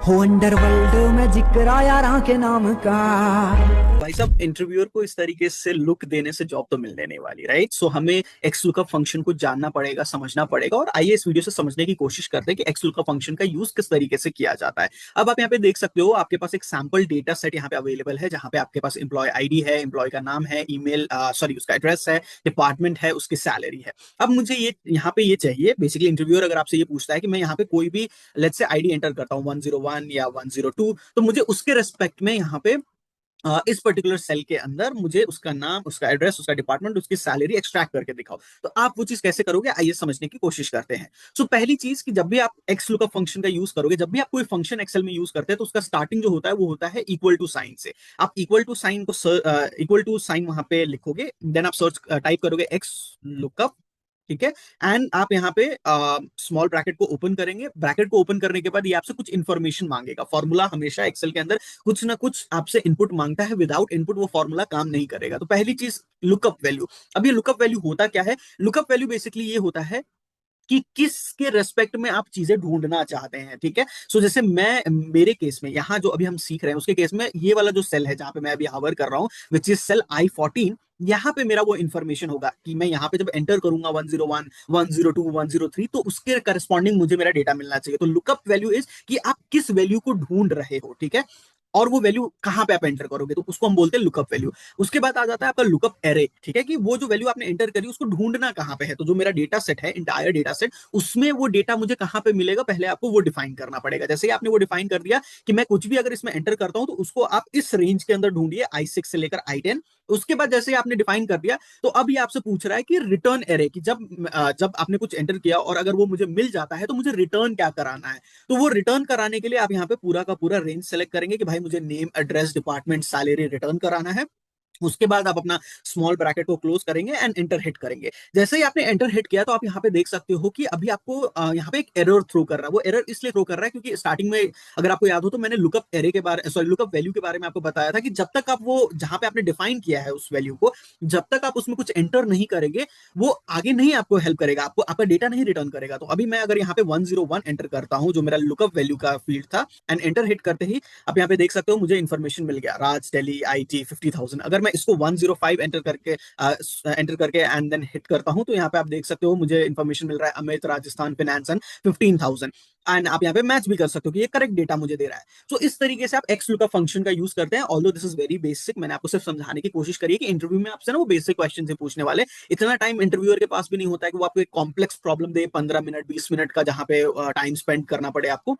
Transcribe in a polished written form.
हो अंडरवर्ल्ड में जिक्र आया राह के नाम का। भाई साहब, इंटरव्यूअर को इस तरीके से लुक देने से जॉब तो मिलने नहीं वाली, राइट? सो हमें एक्स लुकअप फंक्शन को जानना पड़ेगा, समझना पड़ेगा। और आइए इस वीडियो से समझने की कोशिश करते हैं कि एक्स लुकअप फंक्शन का यूज किस तरीके से किया जाता है। अब आप यहाँ पे देख सकते हो, आपके पास एक सैंपल डेटा सेट यहाँ पे अवेलेबल है, जहाँ पे आपके पास एम्प्लॉय आईडी है, एम्प्लॉय का नाम है, ईमेल सॉरी उसका एड्रेस है, डिपार्टमेंट है, उसकी सैलरी है। अब मुझे ये यहाँ पे ये चाहिए, बेसिकली इंटरव्यूअर अगर आपसे ये पूछता है कि मैं यहाँ पे कोई भी लेट्स से आईडी एंटर करता हूँ 101 या 102, तो मुझे उसके रेस्पेक्ट में यहाँ पे इस पर्टिकुलर सेल के अंदर मुझे उसका नाम, उसका एड्रेस, उसका डिपार्टमेंट, उसकी सैलरी एक्सट्रैक्ट करके दिखाओ। तो आप वो चीज कैसे करोगे, आइए समझने की कोशिश करते हैं। सो पहली चीज कि जब भी आप एक्स लुकअप फंक्शन का यूज करोगे, जब भी आप कोई फंक्शन एक्सेल में यूज करते हैं, तो उसका स्टार्टिंग जो होता है वो होता है इक्वल टू साइन से। आप इक्वल टू साइन को इक्वल टू साइन वहां पे लिखोगे, देन आप सर्च टाइप करोगे एक्स लुकअप, ठीक है। एंड आप यहाँ पे स्मॉल ब्रैकेट को ओपन करेंगे। ब्रैकेट को ओपन करने के बाद ये आपसे कुछ इंफॉर्मेशन मांगेगा। फॉर्मूला हमेशा एक्सेल के अंदर कुछ ना कुछ आपसे इनपुट मांगता है, विदाउट इनपुट वो फॉर्मूला काम नहीं करेगा। तो पहली चीज लुकअप वैल्यू। अब ये लुकअप वैल्यू होता क्या है? लुकअप वैल्यू बेसिकली ये होता है कि किसके रेस्पेक्ट में आप चीजें ढूंढना चाहते हैं, ठीक है। सो जैसे मैं, मेरे केस में यहाँ जो अभी हम सीख रहे हैं उसके केस में, ये वाला जो सेल है जहां पे मैं अभी हावर कर रहा हूँ, विच इज सेल I14, यहाँ पे मेरा वो इन्फॉर्मेशन होगा कि मैं यहाँ पे जब एंटर करूंगा 101, 102, 103, तो उसके करस्पॉन्डिंग मुझे मेरा डेटा मिलना चाहिए। तो लुकअप वैल्यू इज कि आप किस वैल्यू को ढूंढ रहे हो, ठीक है। और वो वैल्यू कहां पे आप एंटर करोगे, तो उसको हम बोलते हैं लुकअप वैल्यू। उसके बाद आ जाता है आपका लुकअप एरे, ठीक है, कि वो जो वैल्यू आपने एंटर करी उसको ढूंढना कहां पे है। तो जो मेरा डेटा सेट है, इंटायर डेटा सेट, उसमें वो डेटा मुझे कहां पे मिलेगा, पहले आपको वो डिफाइन करना पड़ेगा। जैसे ही आपने वो डिफाइन कर दिया कि मैं कुछ भी अगर इसमें एंटर करता हूं तो उसको आप इस रेंज के अंदर ढूंढिए, I6 से लेकर I10। उसके बाद जैसे ही आपने डिफाइन कर दिया, तो अब ये आपसे पूछ रहा है कि रिटर्न एरे, कि जब आपने कुछ एंटर किया और अगर वो मुझे मिल जाता है तो मुझे रिटर्न क्या कराना है। तो वो रिटर्न कराने के लिए आप यहाँ पे पूरा का पूरा रेंज सेलेक्ट करेंगे कि भाई मुझे name, address, department, salary return कराना है। उसके बाद आप अपना स्मॉल ब्रैकेट को क्लोज करेंगे एंड एंटर हिट करेंगे। जैसे ही आपने एंटर हिट किया, तो आप यहाँ पे देख सकते हो कि अभी आपको यहाँ पे एक एरर थ्रो कर रहा है। वो एरर इसलिए थ्रो कर रहा है क्योंकि स्टार्टिंग में, अगर आपको याद हो, तो मैंने लुकअप एरे के बारे, सॉरी, लुकअप वैल्यू के बारे में आपको बताया था कि जब तक आप वो जहां पे आपने डिफाइन किया है उस वैल्यू को, जब तक आप उसमें कुछ एंटर नहीं करेंगे, वो आगे नहीं आपको हेल्प करेगा, आपको आपका डेटा नहीं रिटर्न करेगा। तो अभी मैं अगर यहाँ पे 101 एंटर करता हूँ, जो मेरा लुकअप वैल्यू का फील्ड था, एंड एंटर हिट करते ही आप यहाँ पे देख सकते हो मुझे इन्फॉर्मेशन मिल गया, राज दिल्ली IT 50,000। अगर मैं इसको 105 एंटर करके एंड देन हिट करता हूं, तो यहाँ पे आप देख सकते हो मुझे इन्फॉर्मेशन मिल रहा है, Amit Rajasthan finance and 15,000। And आप यहाँ पे मैच भी कर सकते हो कि ये करेक्ट डेटा मुझे दे रहा है। तो इस तरीके से आप एक्स लुकअप फंक्शन का यूज करते हैं। Although this is very basic, मैंने आपको सिर्फ समझाने की कोशिश करी है कि इंटरव्यू में आपसे ना वो बेसिक क्वेश्चन से पूछने वाले। इतना टाइम इंटरव्यूअर के पास भी नहीं होता है कि वो आपको एक कॉम्प्लेक्स प्रॉब्लम दे, 15 मिनट 20 मिनट का, जहां पे टाइम स्पेंड करना पड़े आपको।